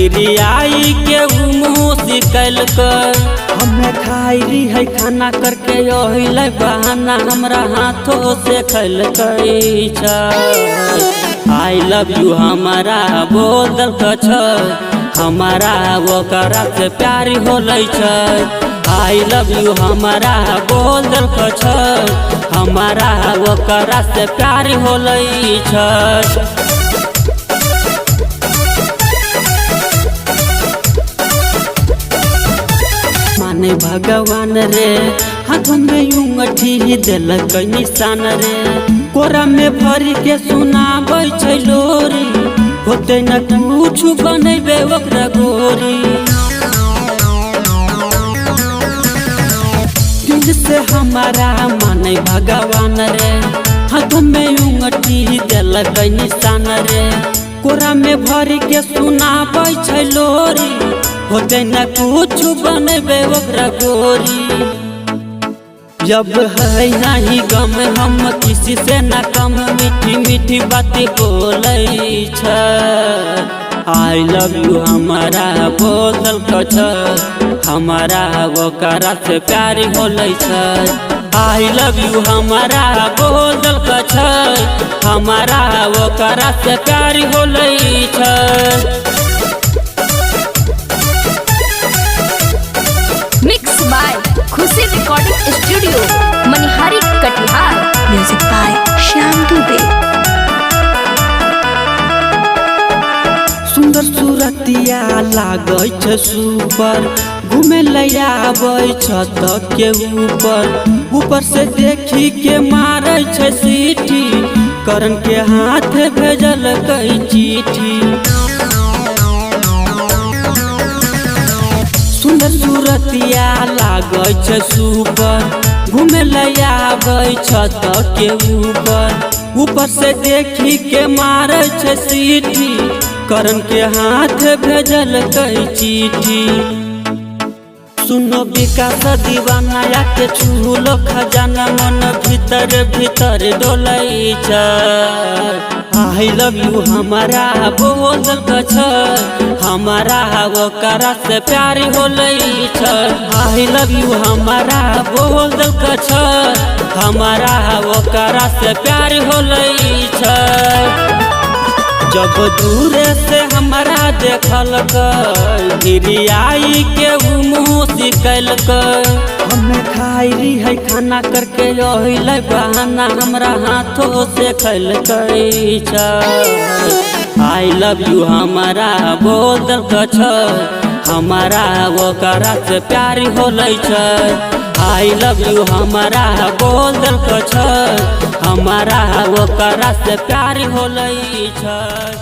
भिरियाई के मुँह सिकल कर हमें खाई रही है खाना करके यही बहाना हमरा हाथों से खल आई लव यू हमारा बोल कछ हमारा वो करा से प्यारी होलै छै आई लव यू हमारा बोल कछ हमारा वो करा से प्यारी होलै छै। माने भगवान रे हाथ में उंगठी दिलक निशान रे कोरा में भरी के सुनाबै छै लोरी होते न कुछ बनेबे ओकरा गोरी दिल से हमारा माने भगवान रे हाथ में उंगठी दिलक निशान रे कोरा में भरी के सुनाबै छै लोरी होते न कुछ बनेबे ओकरा गोरी जब है नहीं गम हम किसी से न कम मीठी मीठी बातें बोलै छै आई लव यू हमारा बोल कछ हमारा वो करा से प्यारी होलै छै आई लव यू हमारा बोल कछ हमारा वो करा से प्यारी होलै छै। Mix by Khushi recording studio Manihari Katihar. Music by Shyam Dubey. सुंदर सूरतिया लागै छै सुपर घूमे लया आबै छत के ऊपर से देखी के मारै छै सीटी करण के हाथ भेजल कई चिट्ठी सुंदर सूरतिया लागै छै सुपर घूमे लया आबै छत के ऊपर से देखी के मारै छै सीटी करण के हाथ भेजल कई चिट्ठी सुनो विकास दीवाना के छूलो खजाना मन भीतर भीतर डोलै छै आई लव यू हमारा बोल कछ हमारा वो करा से प्यारी होलै छै आई लव यू हमारा बोल कछ हमारा वो करा से प्यारी होलै छै। जब दूरे से हमारा देखल भिरियाई के मुँह सिकल हमें खाई रही है खाना करके यही बहाना हमरा हाथों से खल आई लव यू हमारा बोल कछ हमारा वो करा से प्यारी होलै छै आई लव यू हमारा बोल कछ हमारा वो करा से प्यारी होलै छै।